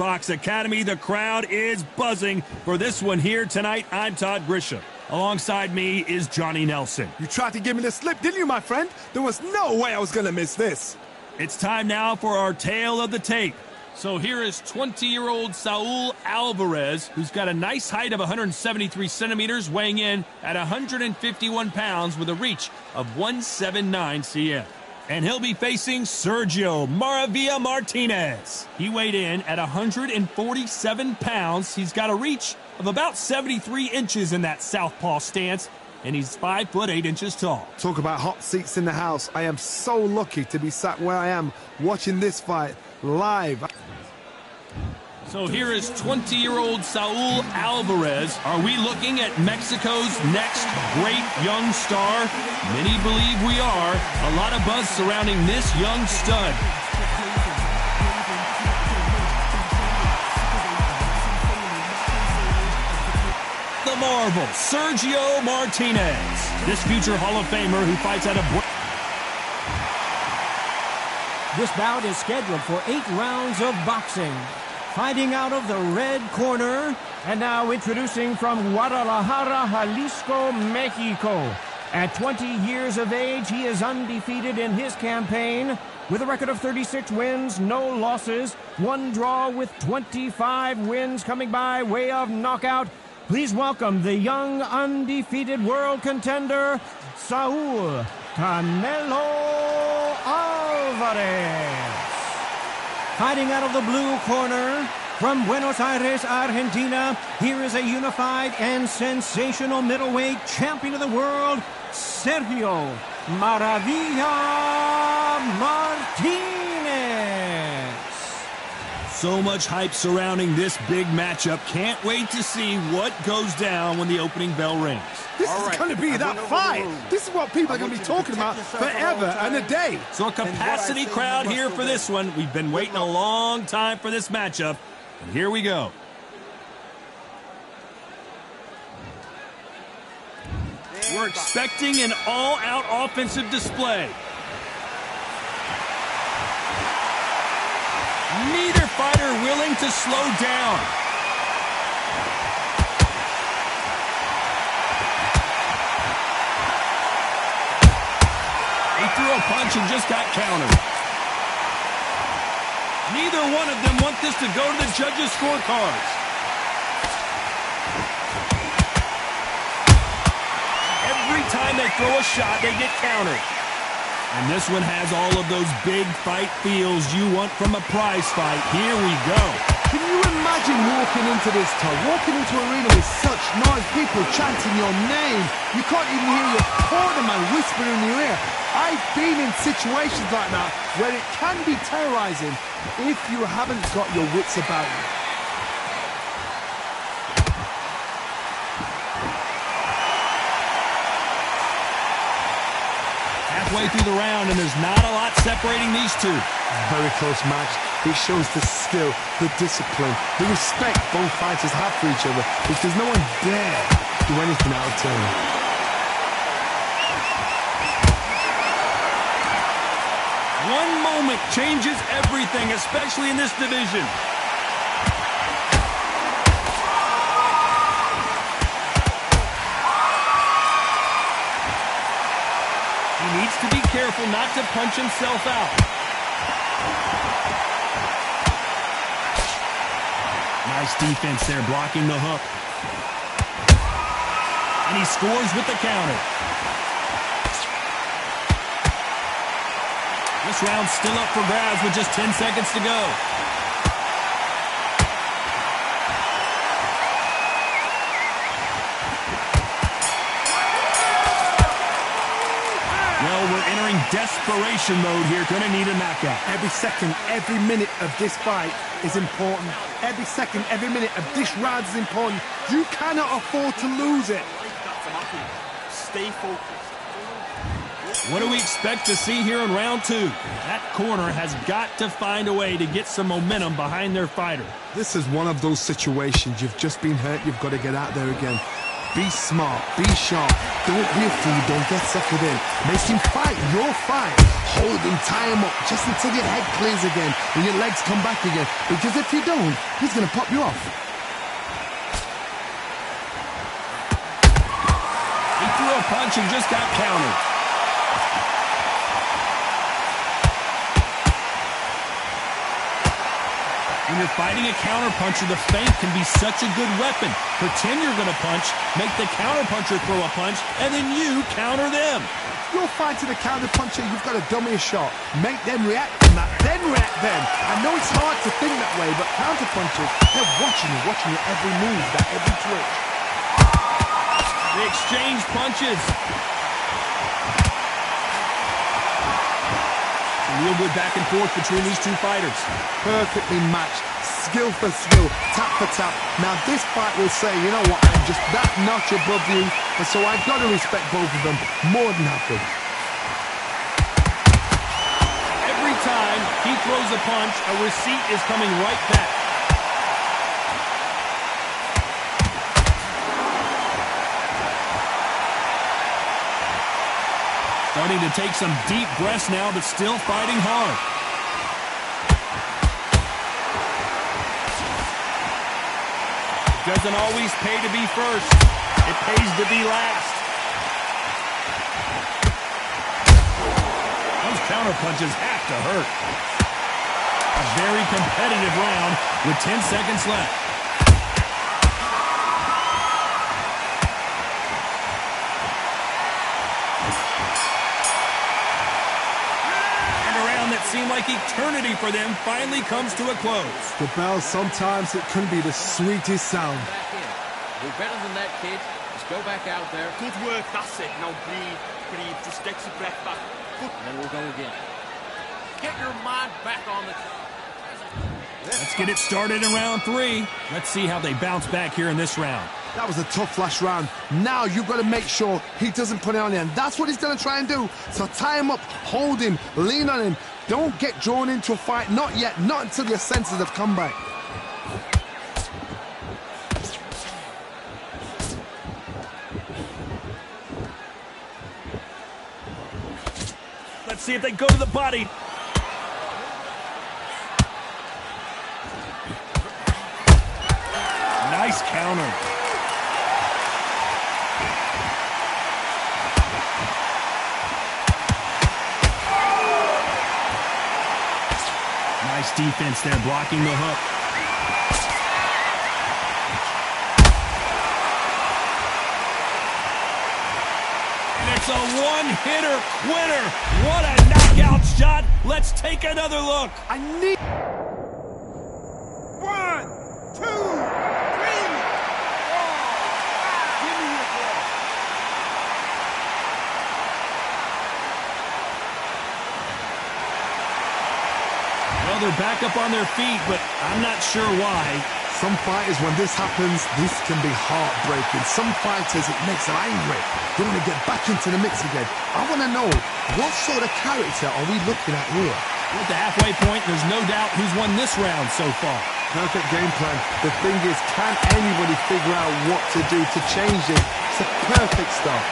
Box Academy, the crowd is buzzing for this one here tonight. I'm Todd Grisham. Alongside me is Johnny Nelson. You tried to give me the slip, didn't you, my friend? There was no way I was going to miss this. It's time now for our tale of the tape. So here is 20-year-old Saul Alvarez, who's got a nice height of 173 centimeters, weighing in at 151 pounds with a reach of 179 cm. And he'll be facing Sergio Maravilla Martinez. He weighed in at 147 pounds. He's got a reach of about 73 inches in that southpaw stance, and he's 5'8" tall. Talk about hot seats in the house. I am so lucky to be sat where I am watching this fight live. So here is 20-year-old Saul Alvarez. Are we looking at Mexico's next great young star? Many believe we are. A lot of buzz surrounding this young stud. The marvel, Sergio Martinez. This future Hall of Famer who fights out of... This bout is scheduled for 8 rounds of boxing. Fighting out of the red corner, and now introducing from Guadalajara, Jalisco, Mexico. At 20 years of age, he is undefeated in his campaign with a record of 36 wins, no losses, 1 draw with 25 wins coming by way of knockout. Please welcome the young undefeated world contender, Saul Canelo Alvarez. Fighting out of the blue corner, from Buenos Aires, Argentina, here is a unified and sensational middleweight champion of the world, Sergio Maravilla Martinez. So much hype surrounding this big matchup. Can't wait to see what goes down when the opening bell rings. This is going to be that fight. This is what people are going to be talking about forever and a day. So a capacity crowd here for this one. We've been waiting a long time for this matchup. And here we go. We're expecting an all-out offensive display. Neither fighter willing to slow down. He threw a punch and just got countered. Neither one of them want this to go to the judges' scorecards. Every time they throw a shot, they get countered. And this one has all of those big fight feels you want from a prize fight. Here we go. Can you imagine walking into this, Todd? Walking into an arena with such noise, people chanting your name. You can't even hear your cornerman whispering in your ear. I've been in situations like that where it can be terrorizing if you haven't got your wits about you. Halfway through the round, and there's not a lot separating these two. Very close match. It shows the skill, the discipline, the respect both fighters have for each other, because no one dare do anything out of turn. One moment changes everything, especially in this division. He needs to be careful not to punch himself out. Nice defense there, blocking the hook. And he scores with the counter. This round's still up for grabs with just 10 seconds to go. Well, we're entering desperation mode here. Gonna need a knockout. Every second, every minute of this fight is important. Every second, every minute of this round is important. You cannot afford to lose it. Stay focused. What do we expect to see here in round 2? That corner has got to find a way to get some momentum behind their fighter. This is one of those situations. You've just been hurt. You've got to get out there again. Be smart, be sharp. Don't be a fool, don't get suckered in. Make him fight your fight. Hold him, tie him up, just until your head clears again and your legs come back again. Because if you don't, he's going to pop you off. He threw a punch and just got countered. When you're fighting a counterpuncher, the feint can be such a good weapon. Pretend you're going to punch, make the counterpuncher throw a punch, and then you counter them. You're fighting a counterpuncher, you've got to dummy a shot. Make them react on that, then react then. I know it's hard to think that way, but counterpunchers, they're watching your every move, that every twitch. They exchange punches. Real good back and forth between these two fighters. Perfectly matched, skill for skill, tap for tap. Now this fight will say, you know what, I'm just that notch above you, and so I've got to respect both of them more than happy. Every time he throws a punch, a receipt is coming right back. Starting to take some deep breaths now, but still fighting hard. Doesn't always pay to be first. It pays to be last. Those counterpunches have to hurt. A very competitive round with 10 seconds left. Seemed like eternity for them finally comes to a close. The bell, sometimes it can be the sweetest sound. You're better than that, kid. Just go back out there. Good work, that's it. Now breathe. Just get your breath back. Good. And then we'll go again. Get your mind back on the... Let's get it started in round 3. Let's see how they bounce back here in this round. That was a tough last round. Now you've got to make sure he doesn't put it on you, and that's what he's going to try and do. So tie him up, hold him, lean on him. Don't get drawn into a fight. Not yet. Not until your senses have come back. Let's see if they go to the body. Nice counter. Nice defense there, blocking the hook. And it's a one-hitter quitter. What a knockout shot. Let's take another look. I need... 1, 2, 3, 4. Give me your ball. Well, they're back up on their feet, but I'm not sure why. Some fighters, when this happens, this can be heartbreaking. Some fighters, it makes them angry. They want to get back into the mix again. I want to know, what sort of character are we looking at here? At the halfway point, there's no doubt who's won this round so far. Perfect game plan. The thing is, can anybody figure out what to do to change it? It's a perfect start.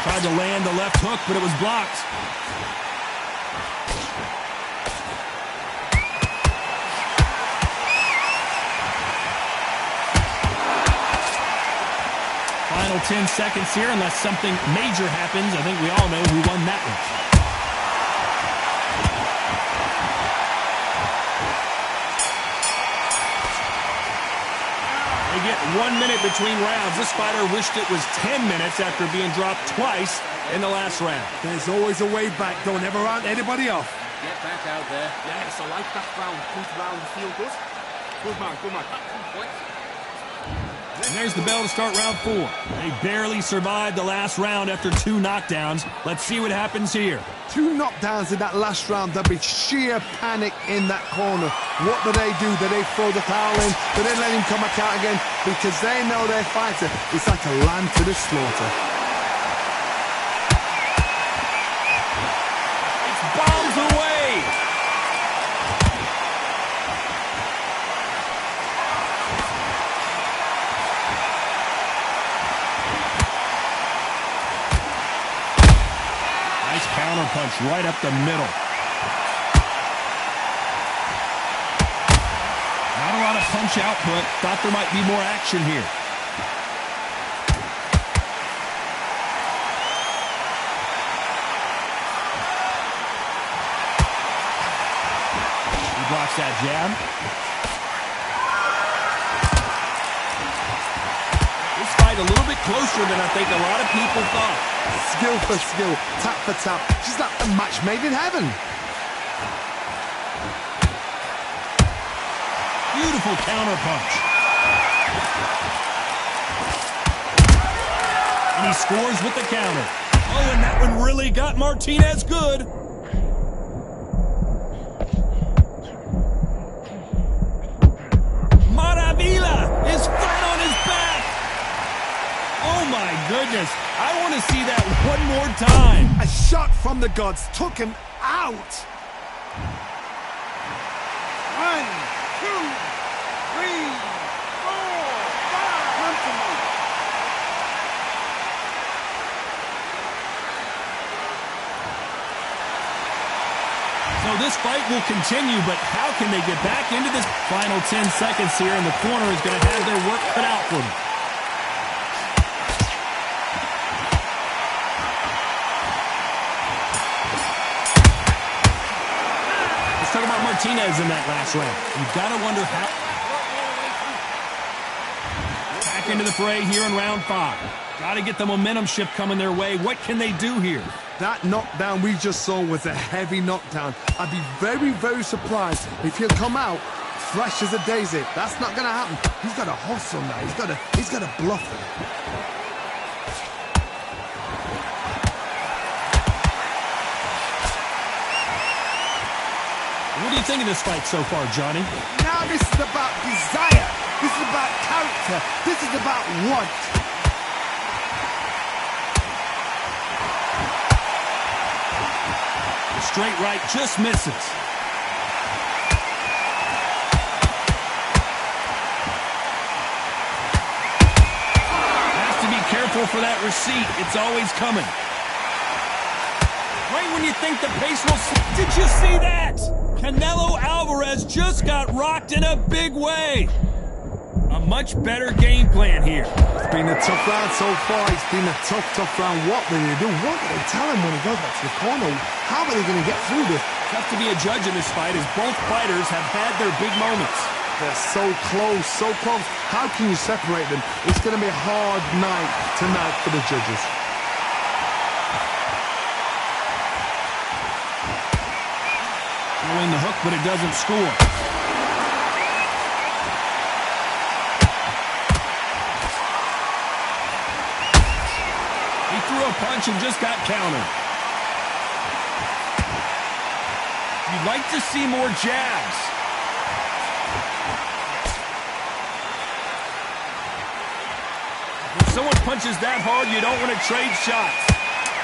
Tried to land the left hook, but it was blocked. Final 10 seconds here, unless something major happens. I think we all know who won that one. They get 1 minute between rounds. This fighter wished it was 10 minutes after being dropped twice in the last round. There's always a way back. Don't ever round anybody off. Get back out there. Yes, I like that round. Good round. Feel good? Good man, good man. And there's the bell to start round 4. They barely survived the last round after 2 knockdowns. Let's see what happens here. 2 knockdowns in that last round. There'll be sheer panic in that corner. What do? Do they throw the towel in? Do they let him come back out again? Because they know their fighter is like a lamb to the slaughter. It's bombs away. punch right up the middle. Not a lot of punch output. Thought there might be more action here. He blocks that jab. This fight a little bit closer than I think a lot of people thought. Skill for skill, tap for tap. Just like a match made in heaven. Beautiful counter punch. And he scores with the counter. Oh, and that one really got Martinez good. Maravilla is flat on his back. Oh, my goodness. I want to see that one more time. A shot from the gods took him out. 1, 2, 3, 4, 5. Come to me. So this fight will continue, but how can they get back into this final 10 seconds here? And the corner is going to have their work cut out for them. Let's talk about Martinez in that last round. You've got to wonder how. Back into the fray here in round 5. Got to get the momentum shift coming their way. What can they do here? That knockdown we just saw was a heavy knockdown. I'd be very, very surprised if he'll come out fresh as a daisy. That's not going to happen. He's got to hustle now. He's got to bluff it. What do you think of this fight so far, Johnny? Now this is about desire. This is about character. This is about want. Straight right just misses. Has to be careful for that receipt. It's always coming. Right when you think the pace will... Did you see that? Canelo Alvarez just got rocked in a big way. A much better game plan here. It's been a tough round so far. It's been a tough round. What will they do? What will they tell him when he goes back to the corner? How are they going to get through this? Tough to be a judge in this fight as both fighters have had their big moments. They're so close, so close. How can you separate them? It's going to be a hard night tonight for the judges. Throwing the hook, but it doesn't score. He threw a punch and just got countered. You'd like to see more jabs. If someone punches that hard, you don't want to trade shots.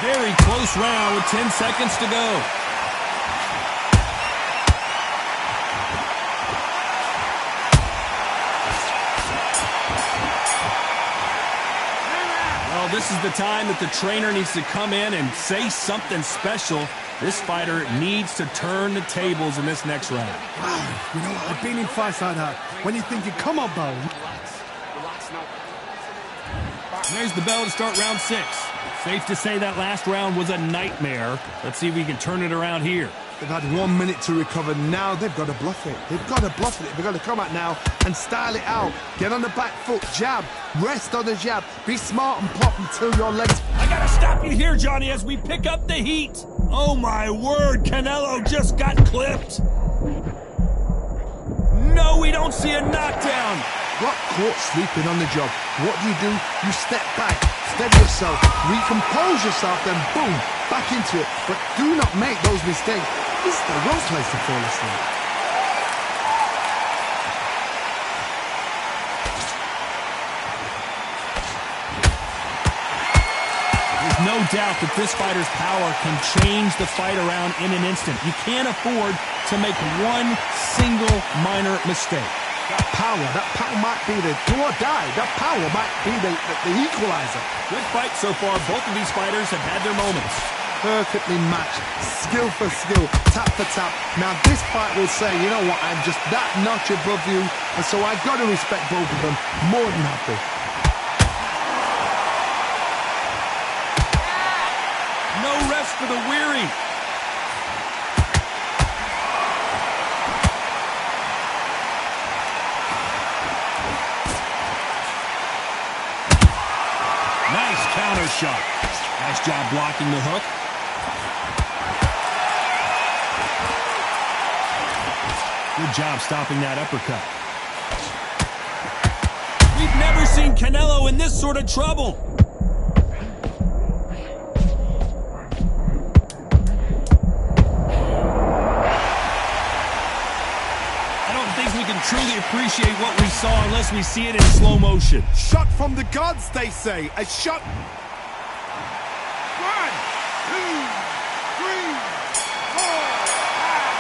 Very close round with 10 seconds to go. Well, this is the time that the trainer needs to come in and say something special. This fighter needs to turn the tables in this next round. Wow, you know, I've been in fights like that. When you're thinking, come on, Bo. Relax now. There's the bell to start round 6. Safe to say that last round was a nightmare. Let's see if we can turn it around here. They've had 1 minute to recover. Now they've got to bluff it. They've got to bluff it. They've got to come out now and style it out. Get on the back foot, jab, rest on the jab. Be smart and pop until your legs... I gotta stop you here, Johnny, as we pick up the heat. Oh my word, Canelo just got clipped. No, we don't see a knockdown. Got caught sleeping on the job. What do? You step back, steady yourself, recompose yourself, then boom, back into it. But do not make those mistakes. This is the wrong place to fall asleep. There's no doubt that this fighter's power can change the fight around in an instant. You can't afford to make one single minor mistake. That power might be the do or die. That power might be the equalizer. Good fight so far. Both of these fighters have had their moments. perfectly matched, skill for skill, tap for tap. Now this fight will say, you know what, I'm just that notch above you, and so I've got to respect both of them. More than happy. No rest for the weary. Nice counter shot. Nice job blocking the hook. Good job stopping that uppercut. We've never seen Canelo in this sort of trouble. I don't think we can truly appreciate what we saw unless we see it in slow motion. Shot from the gods, they say. A shot. 1, 2, 3, 4, 5.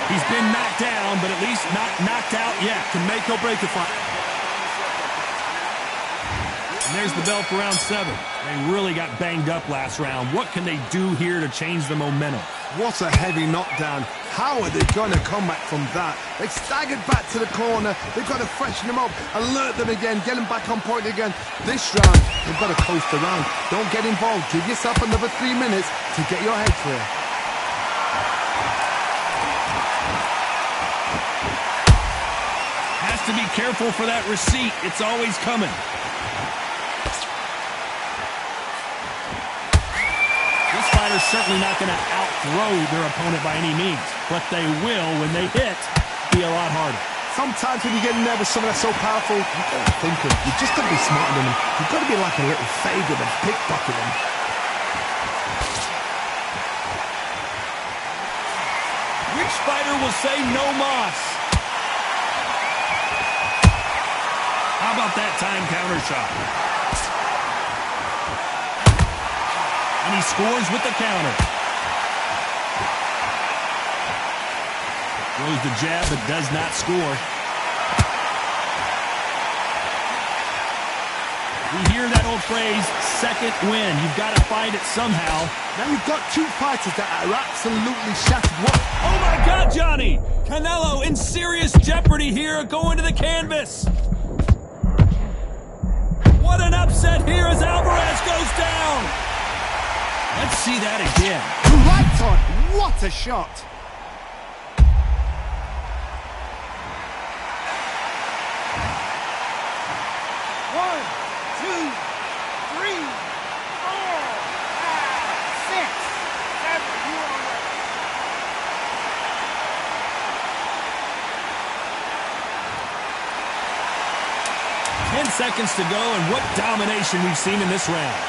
He's been knocked down, but at least not knocked out yet. Can make or break a fight. And there's the bell for round 7. They really got banged up last round. What can they do here to change the momentum? What a heavy knockdown. How are they going to come back from that? They've staggered back to the corner. They've got to freshen them up, alert them again, get them back on point again. This round, they've got to coast around. Don't get involved. Give yourself another 3 minutes to get your head clear. Has to be careful for that receipt. It's always coming. This fighter's certainly not going to out-throw their opponent by any means, but they will, when they hit, be a lot harder. Sometimes when you get in there with someone that's so powerful, you got to think of, you've just got to be smarter than them. You've got to be like a little favour and pickpocket them. Which fighter will say no mas? How about that time counter shot? And he scores with the counter. Throws the jab, but does not score. We hear that old phrase, second win. You've got to find it somehow. Now you've got two fighters that are absolutely shattered. What? Oh my God, Johnny! Canelo in serious jeopardy here, going to the canvas. What an upset here as Alvarez goes down. Let's see that again. Right on. What a shot. One, two, three, 4, 5, 6, 7. You are ready. 10 seconds to go, and what domination we've seen in this round.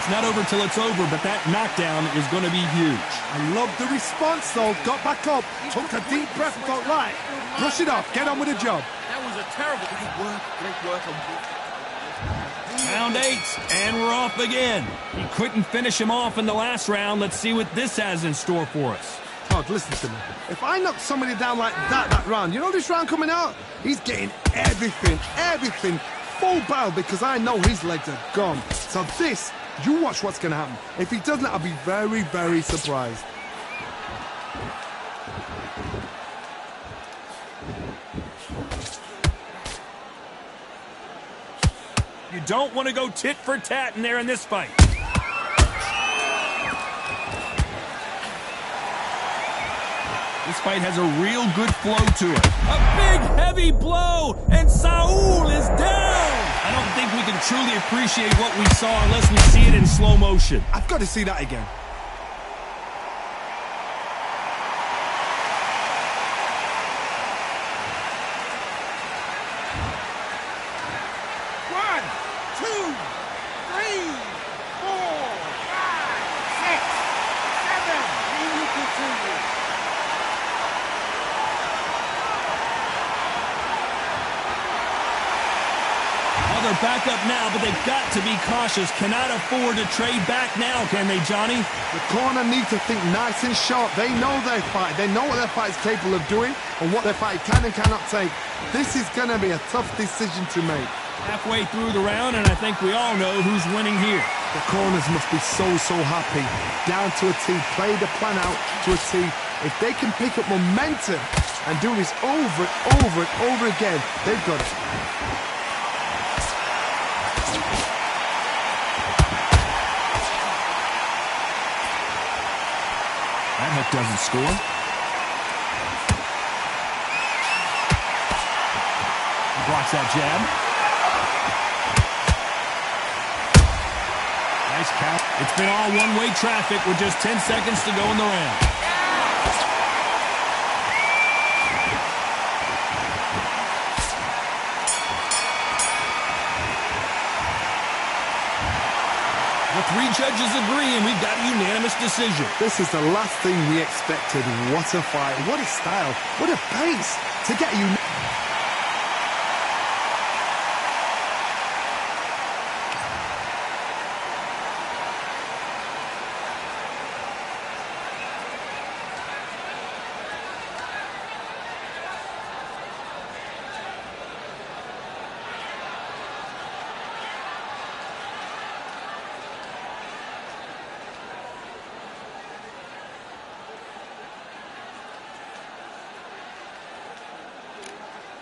It's not over till it's over, but that knockdown is going to be huge. I love the response, though. Got back up, took a deep breath, thought, right, brush it off, get on with the job. That was a terrible... Great work on... Round 8, and we're off again. He couldn't finish him off in the last round. Let's see what this has in store for us. Todd, listen to me. If I knock somebody down like that round, you know this round coming out? He's getting everything, full barrel, because I know his legs are gone. So this, you watch what's going to happen. If he doesn't, I'll be very, very surprised. You don't want to go tit for tat in there in this fight. This fight has a real good flow to it. A big, heavy blow, and Saul is down. I don't think we can truly appreciate what we saw unless we see it in slow motion. I've got to see that again. back up now, but they've got to be cautious. Cannot afford to trade back now, can they, Johnny? The corner needs to think nice and sharp. They know their fight. They know what their fight is capable of doing and what their fight can and cannot take. This is going to be a tough decision to make. Halfway through the round, and I think we all know who's winning here. The corners must be so happy. Down to a T, play the plan out to a T. If they can pick up momentum and do this over and over and over again, they've got it. That hook doesn't score. He blocks that jab. Nice count. It's been all one-way traffic with just 10 seconds to go in the round. The three judges agree, and we've got a unanimous decision. This is the last thing we expected. What a fight. What a style. What a pace to get you.